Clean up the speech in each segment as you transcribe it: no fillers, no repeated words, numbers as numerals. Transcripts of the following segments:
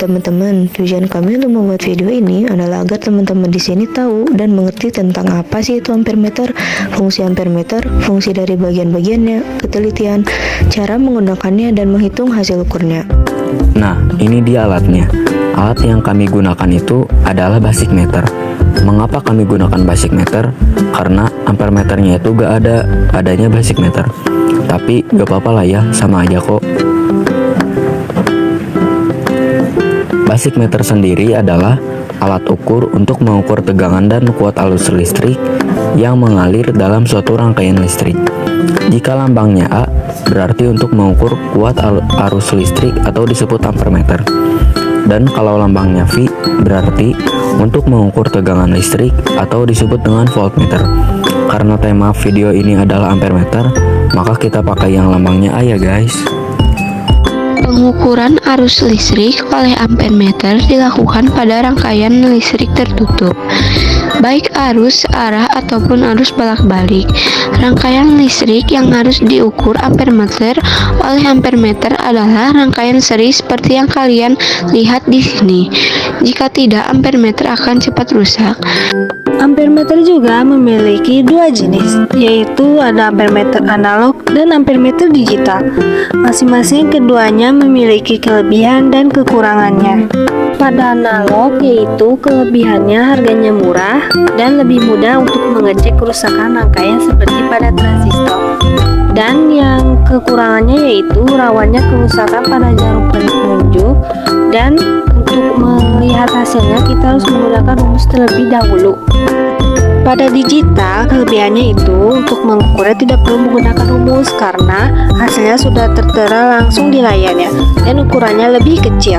teman-teman, tujuan kami untuk membuat video ini adalah agar teman-teman di sini tahu dan mengerti tentang apa sih itu ampere meter, fungsi ampere meter, fungsi dari bagian-bagiannya, ketelitian, cara menggunakannya dan menghitung hasil ukurnya. Nah, ini dia alatnya. Alat yang kami gunakan itu adalah basic meter. Mengapa kami gunakan basic meter? Karena ampere meternya itu gak adanya basic meter. Tapi gak apa-apa lah ya, sama aja kok. Basic meter sendiri adalah alat ukur untuk mengukur tegangan dan kuat arus listrik yang mengalir dalam suatu rangkaian listrik. Jika lambangnya A, berarti untuk mengukur kuat arus listrik atau disebut ampere meter. Dan kalau lambangnya V, berarti untuk mengukur tegangan listrik atau disebut dengan voltmeter. Karena tema video ini adalah ampere meter, maka kita pakai yang lambangnya A ya guys. Pengukuran arus listrik oleh ampere meter dilakukan pada rangkaian listrik tertutup, baik arus arah ataupun arus bolak-balik. Rangkaian listrik yang harus diukur ampere meter oleh ampere meter adalah rangkaian seri seperti yang kalian lihat di sini. Jika tidak, ampere meter akan cepat rusak. Ampere meter juga memiliki dua jenis, yaitu ada ampere meter analog dan ampere meter digital. Masing-masing keduanya memiliki kelebihan dan kekurangannya. Pada analog, yaitu kelebihannya harganya murah dan lebih mudah untuk mengecek kerusakan rangkaian seperti pada transistor. Dan yang kekurangannya yaitu rawannya kerusakan pada jarum penunjuk, dan untuk melihat hasilnya kita harus menggunakan rumus terlebih dahulu. Pada digital, kelebihannya itu untuk mengukurnya tidak perlu menggunakan rumus karena hasilnya sudah tertera langsung di layarnya dan ukurannya lebih kecil.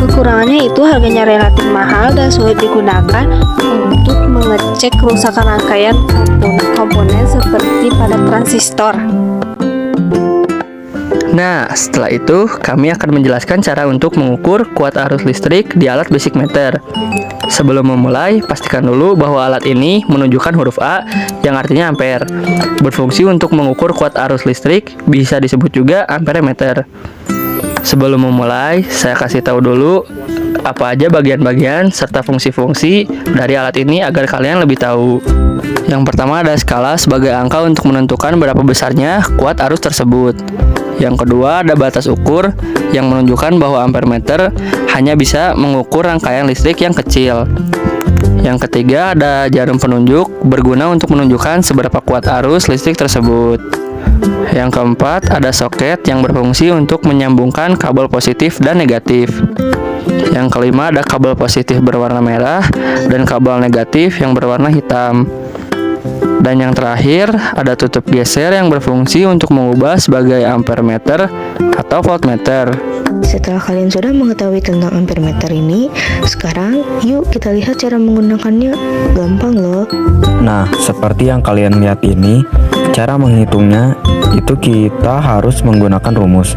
Kekurangannya itu harganya relatif mahal dan sulit digunakan untuk mengecek kerusakan rangkaian komponen seperti pada transistor. Nah, setelah itu kami akan menjelaskan cara untuk mengukur kuat arus listrik di alat basic meter. Sebelum memulai, pastikan dulu bahwa alat ini menunjukkan huruf A yang artinya ampere. Berfungsi untuk mengukur kuat arus listrik, bisa disebut juga ampere meter. Sebelum memulai, saya kasih tahu dulu apa aja bagian-bagian serta fungsi-fungsi dari alat ini agar kalian lebih tahu. Yang pertama ada skala sebagai angka untuk menentukan berapa besarnya kuat arus tersebut. Yang kedua ada batas ukur yang menunjukkan bahwa ampere meter hanya bisa mengukur rangkaian listrik yang kecil. Yang ketiga ada jarum penunjuk berguna untuk menunjukkan seberapa kuat arus listrik tersebut. Yang keempat ada soket yang berfungsi untuk menyambungkan kabel positif dan negatif. Yang kelima ada kabel positif berwarna merah dan kabel negatif yang berwarna hitam. Dan yang terakhir, ada tutup geser yang berfungsi untuk mengubah sebagai ampere meter atau voltmeter. Setelah kalian sudah mengetahui tentang ampere meter ini, sekarang yuk kita lihat cara menggunakannya. Gampang loh. Nah, seperti yang kalian lihat ini, cara menghitungnya itu kita harus menggunakan rumus.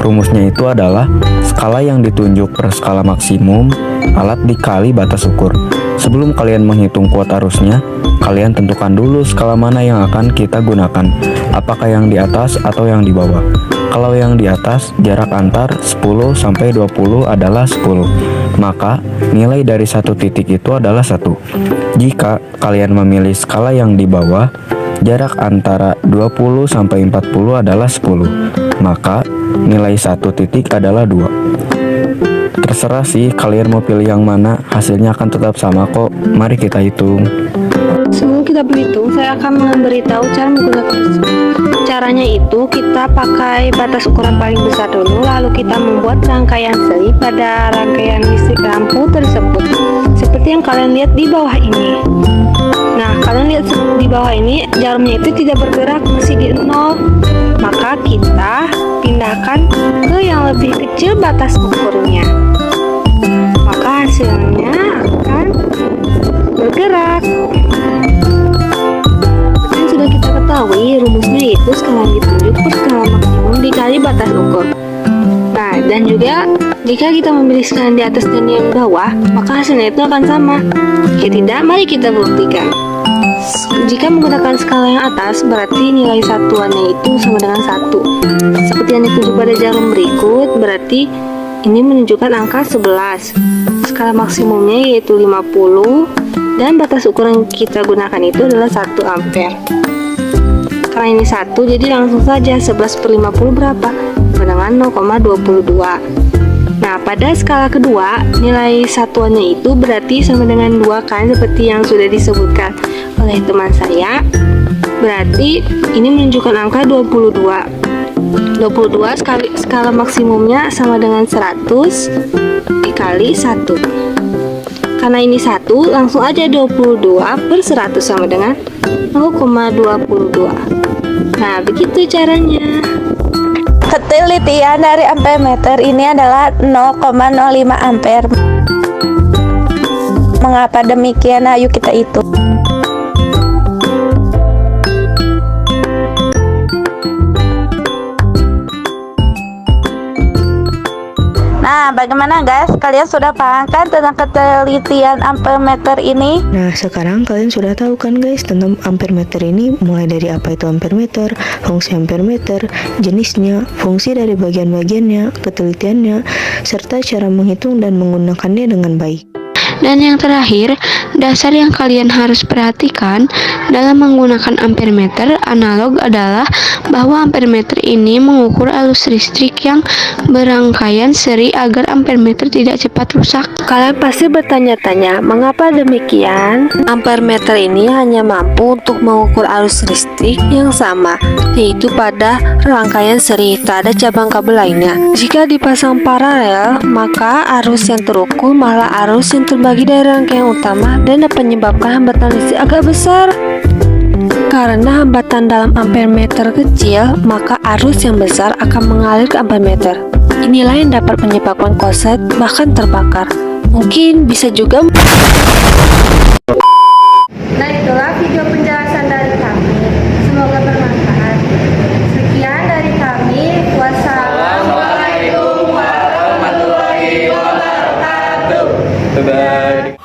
Rumusnya itu adalah skala yang ditunjuk per skala maksimum alat dikali batas ukur. Sebelum kalian menghitung kuat arusnya, kalian tentukan dulu skala mana yang akan kita gunakan, apakah yang di atas atau yang di bawah. Kalau yang di atas, jarak antar 10 sampai 20 adalah 10, maka nilai dari satu titik itu adalah 1. Jika kalian memilih skala yang di bawah, jarak antara 20 sampai 40 adalah 10, maka nilai satu titik adalah 2. Terserah sih kalian mau pilih yang mana, hasilnya akan tetap sama kok. Mari kita hitung. Sebelum kita berhitung, saya akan memberitahu cara menggunakan. Caranya itu kita pakai batas ukuran paling besar dulu, lalu kita membuat rangkaian seri pada rangkaian listrik lampu tersebut, seperti yang kalian lihat di bawah ini. Nah, kalian lihat di bawah ini jarumnya itu tidak bergerak, masih di 0. Maka kita pindahkan ke yang lebih kecil batas ukurnya, maka hasilnya akan bergerak. Seperti yang sudah kita ketahui, rumusnya itu skala ditunjuk per skala maksimum dikali batas ukur. Nah, dan juga jika kita memilih skala di atas dan yang bawah, maka hasilnya itu akan sama. Jika tidak, mari kita buktikan. Jika menggunakan skala yang atas, berarti nilai satuannya itu sama dengan 1. Seperti yang ditunjuk pada jarum berikut, berarti ini menunjukkan angka 11. Skala maksimumnya yaitu 50 dan batas ukur yang kita gunakan itu adalah 1 ampere. Karena ini 1, jadi langsung saja 11 per 50 berapa? Dengan 0,22. Nah, pada skala kedua, nilai satuannya itu berarti sama dengan 2 kan, seperti yang sudah disebutkan oleh teman saya. Berarti ini menunjukkan angka 22. 22 skala maksimumnya sama dengan 100 dikali 1. Karena ini 1, langsung aja 22 per 100 sama dengan 0,22. Nah, begitu caranya. Ketelitian dari ampermeter ini adalah 0,05 ampere. Mengapa demikian? Ayo kita hitung. Nah, bagaimana guys? Kalian sudah paham kan tentang ketelitian ampermeter ini? Nah, sekarang kalian sudah tahu kan guys tentang ampermeter ini, mulai dari apa itu ampermeter, fungsi ampermeter, jenisnya, fungsi dari bagian-bagiannya, ketelitiannya, serta cara menghitung dan menggunakannya dengan baik. Dan yang terakhir, dasar yang kalian harus perhatikan dalam menggunakan ampermeter analog adalah bahwa ampermeter ini mengukur arus listrik yang berangkaian seri agar ampermeter tidak cepat rusak. Kalian pasti bertanya-tanya, mengapa demikian? Ampermeter ini hanya mampu untuk mengukur arus listrik yang sama, yaitu pada rangkaian seri, tak ada cabang kabel lainnya. Jika dipasang paralel, maka arus yang terukur malah arus yang terbagi dari rangkaian utama dan dapat menyebabkan hambatan listrik agak besar. Karena hambatan dalam ampermeter kecil, maka arus yang besar akan mengalir ke ampermeter. Inilah yang dapat menyebabkan korslet bahkan terbakar. Mungkin bisa juga. Nah, itulah video penjelasan dari kami. Semoga bermanfaat. Sekian dari kami. Wassalamualaikum warahmatullahi wabarakatuh. Bye-bye.